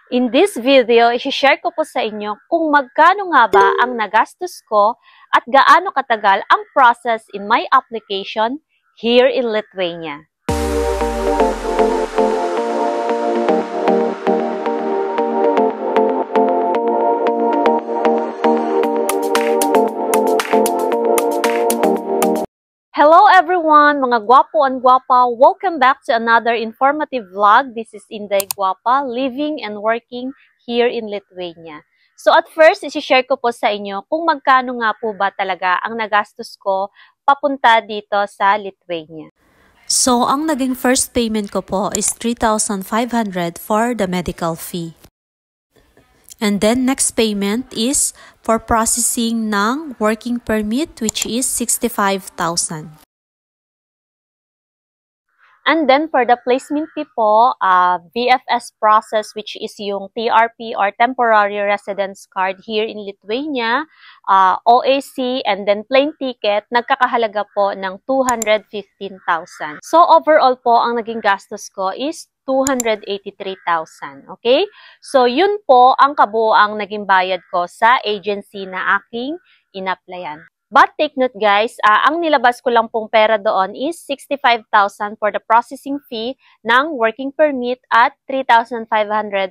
In this video, i-share ko po sa inyo kung magkano nga ba ang nagastos ko at gaano katagal ang process in my application here in Lithuania. Hello everyone, mga gwapo and gwapa. Welcome back to another informative vlog. This is Inday Gwapa, living and working here in Lithuania. So at first, isi-share ko po sa inyo kung magkano nga po ba talaga ang nagastos ko papunta dito sa Lithuania. So ang naging first payment ko po is 3,500 for the medical fee. And then next payment is for processing ng working permit, which is 65,000. And then for the placement fee po, VFS process, which is yung TRP or Temporary Residence Card here in Lithuania, OAC, and then plane ticket, nagkakahalaga po ng 215,000. So overall po, ang naging gastos ko is 283,000. Okay? So yun po ang kabuoang naging bayad ko sa agency na aking in-applyan. But take note guys, ang nilabas ko lang pong pera doon is 65,000 for the processing fee ng working permit at 3,500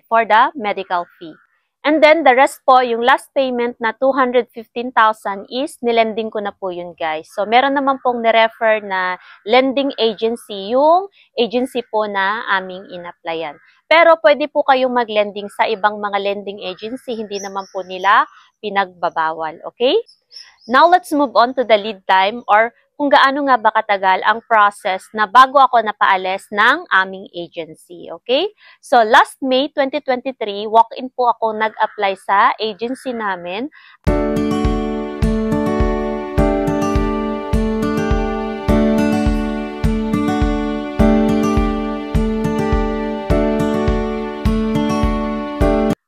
for the medical fee. And then the rest po, yung last payment na 215,000 is nilending ko na po yun guys. So meron naman pong nirefer na lending agency, yung agency po na aming in-applyan. Pero pwede po kayong mag-lending sa ibang mga lending agency, hindi naman po nila pinagbabawal, okay? Now, let's move on to the lead time or kung gaano nga ba katagal ang process na bago ako napaalis ng aming agency, okay? So, last May 2023, walk-in po ako nag-apply sa agency namin.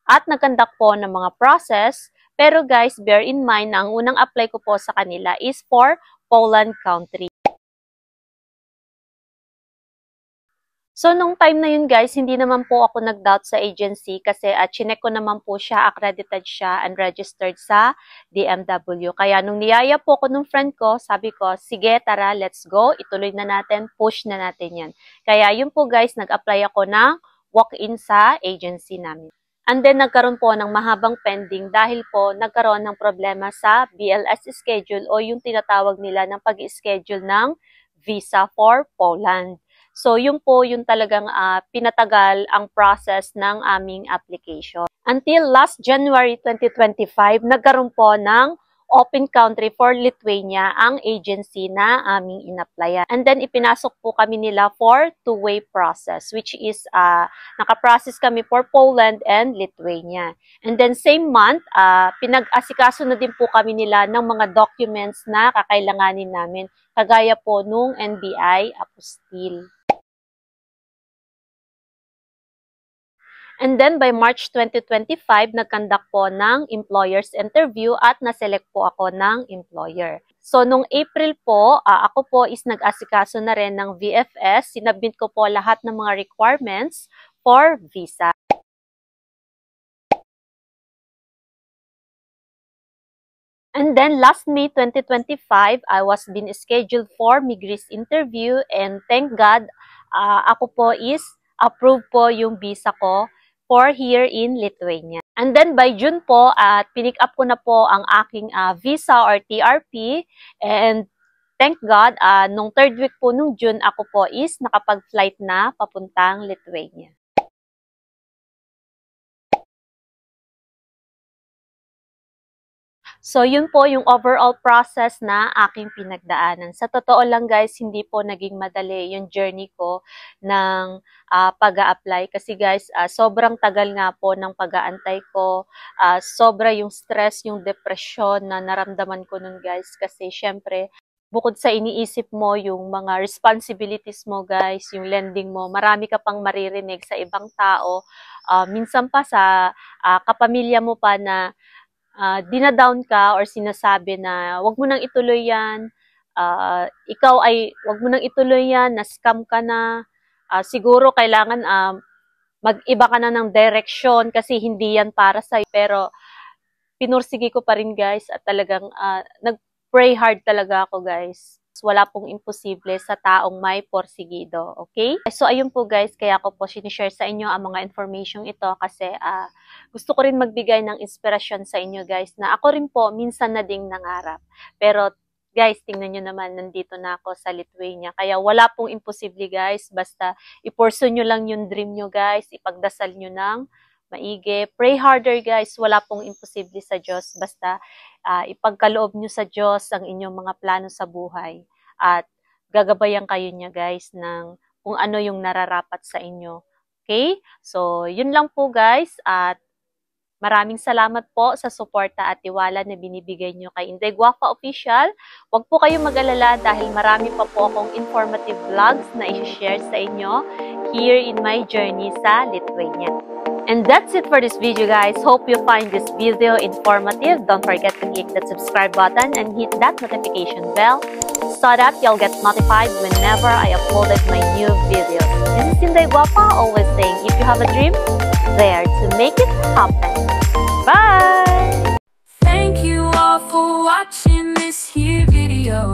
At nag-conduct po ng mga process. Pero guys, bear in mind na ang unang apply ko po sa kanila is for Poland country. So, nung time na yun guys, hindi naman po ako nag-doubt sa agency kasi chinek ko naman po siya, accredited siya and registered sa DMW. Kaya nung niyaya po ako nung friend ko, sabi ko, sige tara, let's go, ituloy na natin, push na natin yan. Kaya yun po guys, nag-apply ako ng walk-in sa agency namin. And then, nagkaroon po ng mahabang pending dahil po nagkaroon ng problema sa BLS schedule o yung tinatawag nila ng pag-schedule ng visa for Poland. So, yun po yung talagang pinatagal ang process ng aming application. Until last January 2025, nagkaroon po ng open country for Lithuania ang agency na aming in-applyan. And then, ipinasok po kami nila for two-way process, which is nakaprocess kami for Poland and Lithuania. And then, same month, pinag-asikaso na din po kami nila ng mga documents na kakailanganin namin, kagaya po nung NBI apostille. And then, by March 2025, nag-conduct po ng employer's interview at na-select po ako ng employer. So, nung April po, ako po is nag-asikaso na rin ng VFS. Sinabmit ko po lahat ng mga requirements for visa. And then, last May 2025, I was been scheduled for Migris interview and thank God, ako po is approved po yung visa ko for here in Lithuania. And then by June po, pinick up ko na po ang aking visa or TRP. And thank God, nung third week po nung June, ako po is nakapag-flight na papuntang Lithuania. So, yun po yung overall process na aking pinagdaanan. Sa totoo lang guys, hindi po naging madali yung journey ko ng pag-a-apply. Kasi guys, sobrang tagal nga po ng pag-aantay ko. Sobra yung stress, yung depression na naramdaman ko nun guys. Kasi syempre, bukod sa iniisip mo yung mga responsibilities mo guys, yung lending mo, marami ka pang maririnig sa ibang tao. Minsan pa sa kapamilya mo pa na dinadown ka or sinasabi na wag mo nang ituloy yan, wag mo nang ituloy yan, na-scam ka na, siguro kailangan mag-iba ka na ng direksyon kasi hindi yan para sa'yo. Pero, pinursige ko pa rin guys at talagang nag-pray hard talaga ako guys. Wala pong imposible sa taong may porsigido, okay? So, ayun po guys, kaya ko po sinishare sa inyo ang mga information ito kasi gusto ko rin magbigay ng inspirasyon sa inyo guys na ako rin po minsan na ding nangarap. Pero guys, tingnan nyo naman, nandito na ako sa Lithuania. Kaya wala pong imposible guys, basta i-pursue nyo lang yung dream nyo guys, ipagdasal nyo ng maigi. Pray harder guys, wala pong imposible sa Diyos. Basta ipagkaloob nyo sa Diyos ang inyong mga plano sa buhay. At gagabayan kayo niya guys ng kung ano yung nararapat sa inyo. Okay? So, yun lang po guys. At maraming salamat po sa suporta at tiwala na binibigay nyo kay Inday Guapa Official. Huwag po kayong mag-alala dahil marami pa po akong informative vlogs na i-share sa inyo here in my journey sa Lithuania. And that's it for this video guys. Hope you find this video informative. Don't forget to click that subscribe button and hit that notification bell so that you'll get notified whenever I uploaded my new videos. This is Inday Guapa, always saying if you have a dream, there to make it happen. Bye! Thank you all for watching this here video.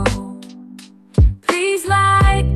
Please like,